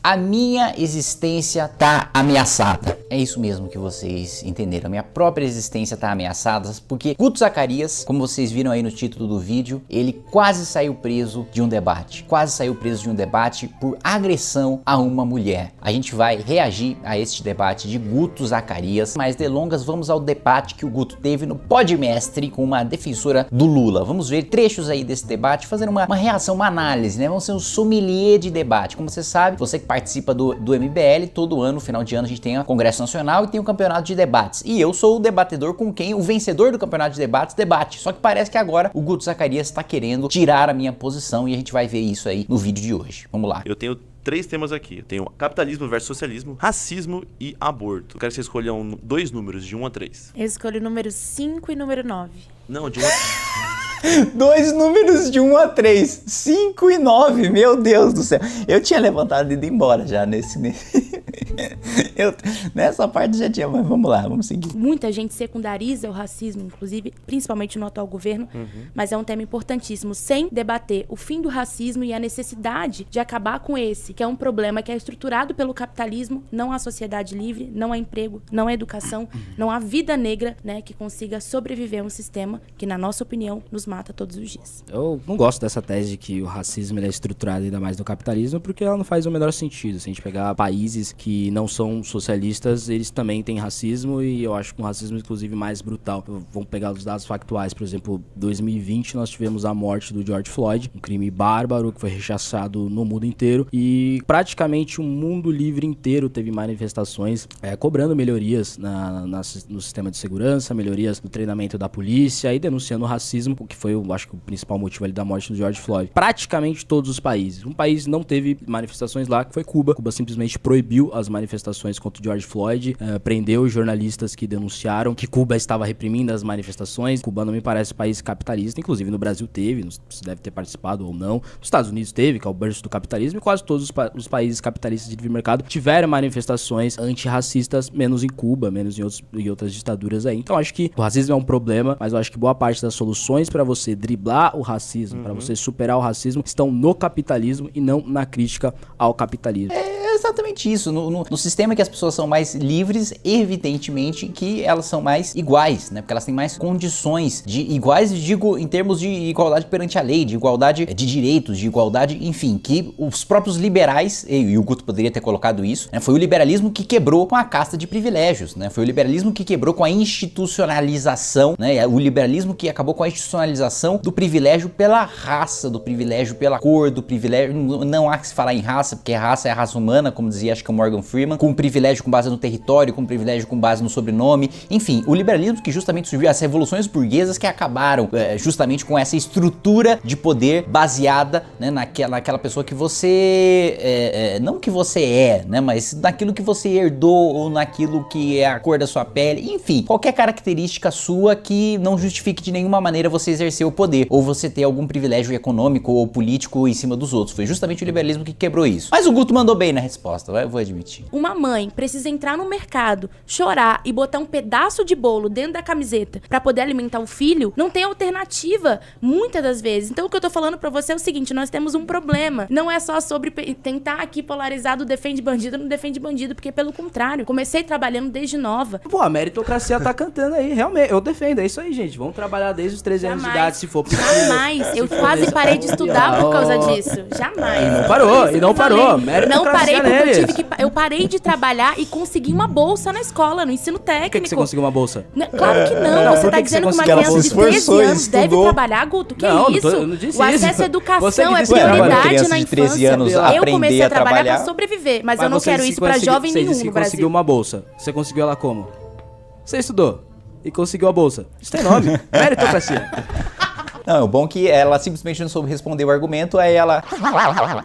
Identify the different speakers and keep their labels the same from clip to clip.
Speaker 1: A minha existência tá ameaçada. É isso mesmo que vocês entenderam. A minha própria existência tá ameaçada porque Guto Zacarias, como vocês viram aí no título do vídeo, ele quase saiu preso de um debate. Quase saiu preso de um debate por agressão a uma mulher. A gente vai reagir a este debate de Guto Zacarias. Mais delongas, vamos ao debate que o Guto teve no Podmestre com uma defensora do Lula. Vamos ver trechos aí desse debate, fazendo uma reação, uma análise, né? Vamos ser um sommelier de debate. Como você sabe, você que participa do MBL, todo ano, final de ano, a gente tem o Congresso Nacional e tem o Campeonato de Debates. E eu sou o debatedor com quem o vencedor do Campeonato de Debates debate. Só que parece que agora o Guto Zacarias está querendo tirar a minha posição e a gente vai ver isso aí no vídeo de hoje. Vamos lá.
Speaker 2: Eu tenho 3 temas aqui. Eu tenho capitalismo versus socialismo, racismo e aborto. Eu quero que você escolha 2 números, de 1 a 3.
Speaker 3: Eu escolho o número 5 e número 9.
Speaker 2: Não, de 1 a
Speaker 1: 2 números de 1 a 3, 5 e 9, meu Deus do céu. Eu tinha levantado e ido embora já nessa parte já tinha, mas vamos lá, vamos seguir.
Speaker 3: Muita gente secundariza o racismo, inclusive, principalmente no atual governo, mas é um tema importantíssimo, sem debater o fim do racismo e a necessidade de acabar com esse, que é um problema que é estruturado pelo capitalismo. Não há sociedade livre, não há emprego, não há educação, não há vida negra, né, que consiga sobreviver a um sistema que, na nossa opinião, nos mata todos os dias.
Speaker 4: Eu não gosto dessa tese de que o racismo ele é estruturado ainda mais no capitalismo, porque ela não faz o menor sentido. Se a gente pegar países que não são socialistas, eles também têm racismo, e eu acho que um racismo inclusive mais brutal. Vamos pegar os dados factuais, por exemplo, 2020 nós tivemos a morte do George Floyd, um crime bárbaro que foi rechaçado no mundo inteiro, e praticamente o mundo livre inteiro teve manifestações cobrando melhorias no sistema de segurança, melhorias no treinamento da polícia e denunciando o racismo, o que foi, eu acho que o principal motivo ali da morte do George Floyd. Praticamente todos os países. Um país não teve manifestações lá, que foi Cuba. Cuba simplesmente proibiu as manifestações contra o George Floyd, prendeu jornalistas que denunciaram que Cuba estava reprimindo as manifestações. Cuba não me parece um país capitalista, inclusive no Brasil teve, não se deve ter participado ou não. Nos Estados Unidos teve, que é o berço do capitalismo, e quase todos os países capitalistas de livre mercado tiveram manifestações antirracistas, menos em Cuba, menos em outras ditaduras aí. Então acho que o racismo é um problema, mas eu acho que boa parte das soluções para você driblar o racismo, para você superar o racismo, estão no capitalismo e não na crítica ao capitalismo.
Speaker 1: É exatamente isso. No sistema que as pessoas são mais livres, evidentemente que elas são mais iguais, né? Porque elas têm mais condições de iguais, digo, em termos de igualdade perante a lei, de igualdade de direitos, de igualdade, enfim, que os próprios liberais, e o Guto poderia ter colocado isso, né? Foi o liberalismo que quebrou com a casta de privilégios, né? Foi o liberalismo que quebrou com a institucionalização, né? O liberalismo que acabou com a institucionalização do privilégio pela raça, do privilégio pela cor, do privilégio, não há que se falar em raça, porque raça é a raça humana, como dizia acho que o Morgan Freeman, com privilégio com base no território, com privilégio com base no sobrenome, enfim, o liberalismo que justamente surgiu, as revoluções burguesas que acabaram justamente com essa estrutura de poder baseada, né, naquela pessoa que você, não que você é, né, mas naquilo que você herdou ou naquilo que é a cor da sua pele, enfim, qualquer característica sua que não justifique de nenhuma maneira você exercer o poder ou você ter algum privilégio econômico ou político em cima dos outros. Foi justamente o liberalismo que quebrou isso. Mas o Guto mandou bem na resposta, eu vou admitir.
Speaker 3: Uma mãe precisa entrar no mercado, chorar e botar um pedaço de bolo dentro da camiseta pra poder alimentar o filho, não tem alternativa, muitas das vezes. Então o que eu tô falando pra você é o seguinte, nós temos um problema. Não é só sobre tentar aqui polarizado defende bandido ou não defende bandido, porque pelo contrário, comecei trabalhando desde nova.
Speaker 4: Pô, a meritocracia tá cantando aí, realmente, eu defendo, é isso aí, gente. Vamos trabalhar desde os 13 anos de idade, se for possível.
Speaker 3: Jamais, eu quase parei de estudar por causa disso. Jamais.
Speaker 4: E não parou.
Speaker 3: Não parei porque eu parei de trabalhar e consegui uma bolsa na escola, no ensino técnico.
Speaker 4: Por que você conseguiu uma bolsa?
Speaker 3: Claro que não. Você tá dizendo que uma criança de 13 anos deve trabalhar, Guto? Que isso?
Speaker 4: Eu não disse
Speaker 3: o acesso
Speaker 4: isso.
Speaker 3: à educação é
Speaker 1: uma
Speaker 3: prioridade
Speaker 1: criança
Speaker 3: na
Speaker 1: de 13
Speaker 3: infância.
Speaker 1: anos
Speaker 3: Eu
Speaker 1: aprender
Speaker 3: comecei a
Speaker 1: a
Speaker 3: trabalhar
Speaker 1: trabalhar
Speaker 3: pra sobreviver, mas eu não quero isso pra jovem nenhum no
Speaker 4: Você
Speaker 3: Brasil.
Speaker 4: conseguiu uma bolsa. Você conseguiu ela como? Você estudou e conseguiu a bolsa. Isso tem nome. Meritocracia.
Speaker 1: Não, o bom é que ela simplesmente não soube responder o argumento, aí ela...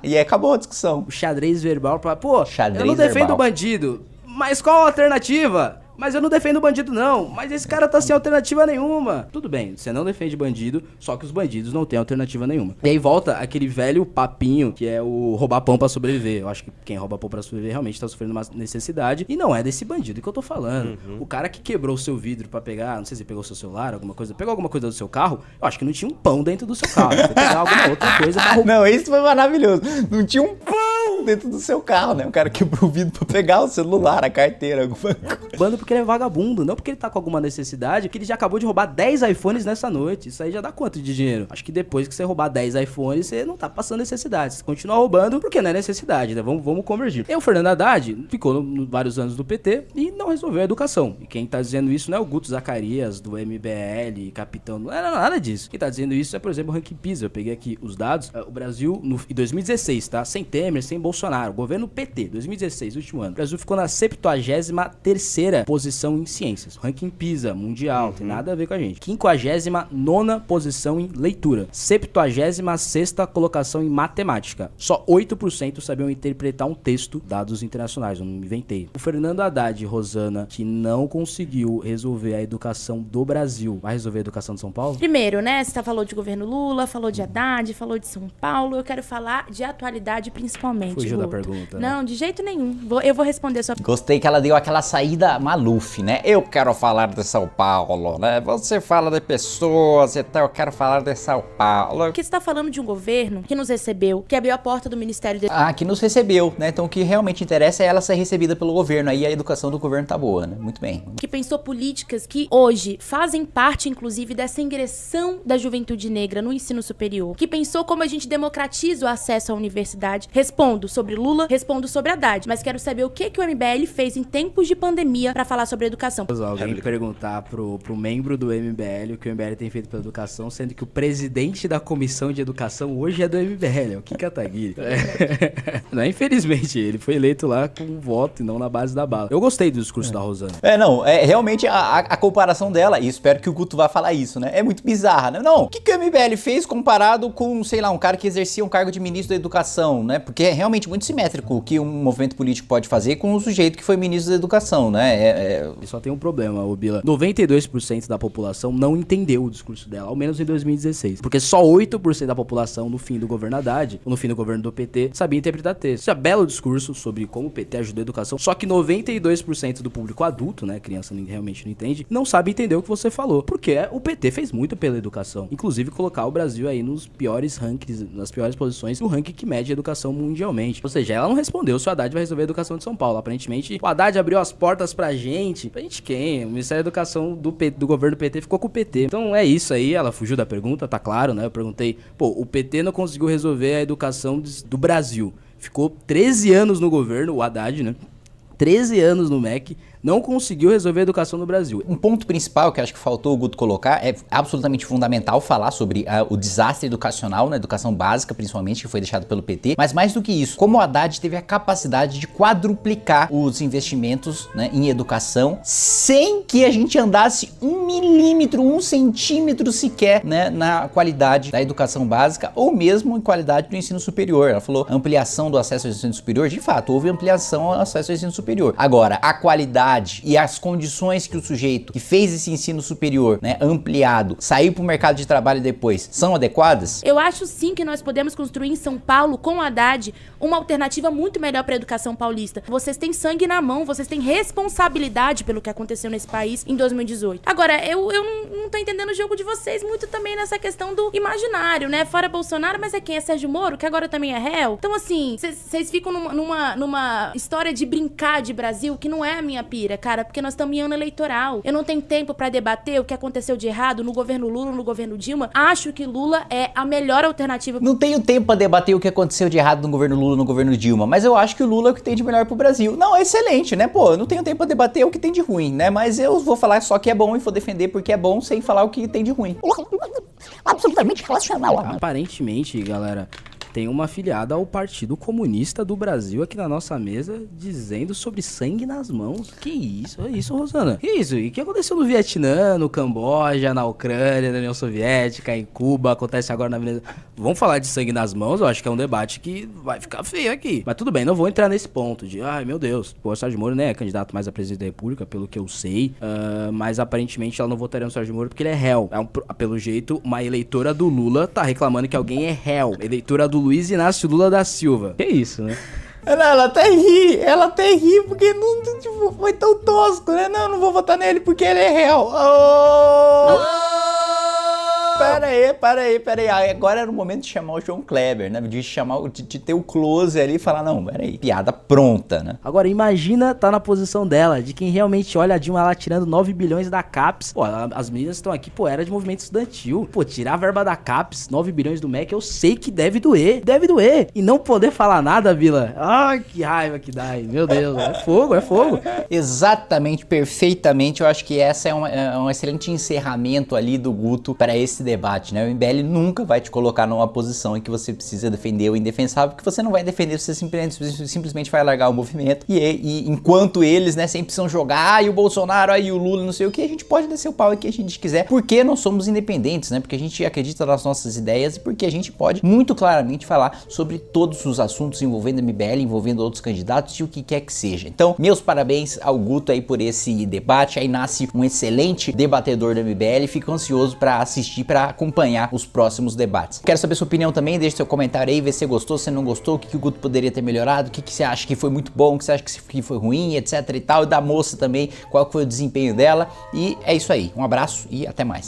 Speaker 1: E aí acabou a discussão.
Speaker 4: O xadrez verbal pra... Pô,
Speaker 1: Xadrez
Speaker 4: eu não defendo
Speaker 1: verbal.
Speaker 4: o bandido, mas qual a alternativa? Mas eu não defendo bandido não, mas esse cara tá sem alternativa nenhuma. Tudo bem, você não defende bandido, só que os bandidos não têm alternativa nenhuma. E aí volta aquele velho papinho que é o roubar pão pra sobreviver. Eu acho que quem rouba pão pra sobreviver realmente tá sofrendo uma necessidade. E não é desse bandido que eu tô falando. O cara que quebrou o seu vidro pra pegar, não sei se pegou seu celular, alguma coisa, pegou alguma coisa do seu carro, eu acho que não tinha um pão dentro do seu carro. Foi pegar alguma outra coisa pra roubar.
Speaker 1: Não, isso foi maravilhoso. Não tinha um pão dentro do seu carro, né? O cara quebrou o vidro pra pegar o celular, a carteira.
Speaker 4: Roubando porque ele é vagabundo, não porque ele tá com alguma necessidade, que ele já acabou de roubar 10 iPhones nessa noite. Isso aí já dá quanto de dinheiro? Acho que depois que você roubar 10 iPhones, você não tá passando necessidade. Você continua roubando porque não é necessidade, né? Vamos convergir. E o Fernando Haddad ficou vários anos do PT e não resolveu a educação. E quem tá dizendo isso não é o Guto Zacarias, do MBL, capitão, não era nada disso. Quem tá dizendo isso é, por exemplo, o ranking PISA. Eu peguei aqui os dados. O Brasil, em 2016, tá? Sem Temer, sem Bolsonaro. Governo PT, 2016, último ano. O Brasil ficou na 73ª posição em ciências. Ranking PISA, mundial, tem nada a ver com a gente. 59ª posição em leitura. 76ª colocação em matemática. Só 8% sabiam interpretar um texto, dados internacionais, eu não me inventei. O Fernando Haddad, Rosana, que não conseguiu resolver a educação do Brasil, vai resolver a educação de São Paulo?
Speaker 3: Primeiro, né, você falou de governo Lula, falou de Haddad, falou de São Paulo, eu quero falar de atualidade principalmente.
Speaker 4: Fugiu da
Speaker 3: Guto.
Speaker 4: pergunta, né?
Speaker 3: Não, de jeito nenhum. Eu vou responder a sua pergunta.
Speaker 1: Gostei que ela deu aquela saída Maluf, né? Eu quero falar de São Paulo, né? Você fala de pessoas, então eu quero falar de São Paulo.
Speaker 3: Porque você tá falando de um governo que nos recebeu, que abriu a porta do Ministério da
Speaker 1: Que nos recebeu, né? Então o que realmente interessa é ela ser recebida pelo governo. Aí a educação do governo tá boa, né? Muito bem.
Speaker 3: que pensou políticas que hoje fazem parte, inclusive, dessa ingressão da juventude negra no ensino superior, que pensou como a gente democratiza o acesso à universidade. Respondo sobre Lula, respondo sobre Haddad, mas quero saber o que o MBL fez em tempos de pandemia pra falar sobre educação.
Speaker 4: Alguém perguntar pro membro do MBL o que o MBL tem feito pela educação, sendo que o presidente da comissão de educação hoje é do MBL, é o Kim Kataguiri. Não, infelizmente, ele foi eleito lá com voto e não na base da bala. Eu gostei do discurso da Rosana.
Speaker 1: Realmente a comparação dela, e espero que o Guto vá falar isso, né? É muito bizarra, né? Não, o que o MBL fez comparado com, sei lá, um cara que exercia um cargo de ministro da educação, né? Porque é realmente muito simétrico o que um movimento político pode fazer com um sujeito que foi ministro da educação, né?
Speaker 4: E só tem um problema, ô Bila. 92% da população não entendeu o discurso dela, ao menos em 2016. Porque só 8% da população, no fim do governo Haddad, ou no fim do governo do PT, sabia interpretar texto. Isso é belo discurso sobre como o PT ajudou a educação, só que 92% do público adulto, né, criança realmente não entende, não sabe entender o que você falou. Porque o PT fez muito pela educação. Inclusive colocar o Brasil aí nos piores rankings, nas piores posições do ranking que mede a educação mundialmente. Ou seja, ela não respondeu se o Haddad vai resolver a educação de São Paulo. Aparentemente, o Haddad abriu as portas pra gente. Pra gente quem? O Ministério da Educação do governo PT ficou com o PT. Então é isso aí, ela fugiu da pergunta, tá claro, né? Eu perguntei, o PT não conseguiu resolver a educação do Brasil. Ficou 13 anos no governo, o Haddad, né? 13 anos no MEC, não conseguiu resolver a educação no Brasil.
Speaker 1: Um ponto principal que acho que faltou o Guto colocar, é absolutamente fundamental falar sobre o desastre educacional, na educação básica principalmente, que foi deixado pelo PT, mas mais do que isso, como o Haddad teve a capacidade de quadruplicar os investimentos, né, em educação, sem que a gente andasse 1 milímetro, 1 centímetro sequer, né, na qualidade da educação básica, ou mesmo em qualidade do ensino superior. Ela falou ampliação do acesso ao ensino superior, de fato, houve ampliação ao acesso ao ensino superior. Agora, a qualidade e as condições que o sujeito que fez esse ensino superior, né, ampliado, saiu para o mercado de trabalho depois, são adequadas?
Speaker 3: Eu acho sim que nós podemos construir em São Paulo, com o Haddad, uma alternativa muito melhor para a educação paulista. Vocês têm sangue na mão, vocês têm responsabilidade pelo que aconteceu nesse país em 2018. Agora, eu não tô entendendo o jogo de vocês muito também nessa questão do imaginário, né? Fora Bolsonaro, mas é quem? É Sérgio Moro, que agora também é réu? Então, assim, vocês ficam numa história de brincar de Brasil que não é a minha pira, cara, porque nós estamos em ano eleitoral. Eu não tenho tempo pra debater o que aconteceu de errado no governo Lula, no governo Dilma. Acho que Lula é a melhor alternativa.
Speaker 1: Não tenho tempo pra debater o que aconteceu de errado no governo Lula, no governo Dilma, mas eu acho que o Lula é o que tem de melhor pro Brasil. Não, é excelente, né? Pô, eu não tenho tempo pra debater o que tem de ruim, né? Mas eu vou falar só que é bom e vou defender porque é bom sem falar o que tem de ruim.
Speaker 5: Absolutamente racional.
Speaker 4: Aparentemente, galera, tem uma afiliada ao Partido Comunista do Brasil aqui na nossa mesa dizendo sobre sangue nas mãos. Que isso? É isso, Rosana? Que isso? E o que aconteceu no Vietnã, no Camboja, na Ucrânia, na União Soviética, em Cuba, acontece agora na Venezuela? Vamos falar de sangue nas mãos? Eu acho que é um debate que vai ficar feio aqui. Mas tudo bem, não vou entrar nesse ponto de, ai meu Deus, o Sérgio Moro, né, é candidato mais a presidente da República, pelo que eu sei, mas aparentemente ela não votaria no Sérgio Moro porque ele é réu. Pelo jeito, uma eleitora do Lula tá reclamando que alguém é réu. Eleitora do Luiz Inácio Lula da Silva. Que isso, né?
Speaker 1: Ela até ri porque não, tipo, foi tão tosco, né? Não vou votar nele porque ele é réu. Pera aí. Agora era o momento de chamar o João Kleber, né? De ter o close ali e falar, não, pera aí, piada pronta, né?
Speaker 4: Agora, imagina tá na posição dela, de quem realmente olha a Dilma lá tirando 9 bilhões da CAPES. Pô, as meninas estão aqui, pô, era de movimento estudantil. Pô, tirar a verba da CAPES, 9 bilhões do MEC, eu sei que deve doer. E não poder falar nada, Vila. Ai, que raiva que dá aí. Meu Deus, é fogo.
Speaker 1: Exatamente, perfeitamente. Eu acho que essa é um excelente encerramento ali do Guto para esse debate, né? O MBL nunca vai te colocar numa posição em que você precisa defender o indefensável, porque você não vai defender, você simplesmente vai largar o movimento. E enquanto eles, né, sempre precisam jogar, e o Bolsonaro, aí o Lula, não sei o que, a gente pode descer o pau aqui que a gente quiser, porque nós somos independentes, né? Porque a gente acredita nas nossas ideias e porque a gente pode muito claramente falar sobre todos os assuntos envolvendo MBL, envolvendo outros candidatos e o que quer que seja. Então, meus parabéns ao Guto aí por esse debate. Aí nasce um excelente debatedor do MBL. Fico ansioso para assistir, para acompanhar os próximos debates. Quero saber sua opinião também, deixe seu comentário aí, ver se você gostou, se não gostou, o que o Guto poderia ter melhorado, o que você acha que foi muito bom, o que você acha que foi ruim, etc e tal, e da moça também, qual foi o desempenho dela. E é isso aí. Um abraço e até mais.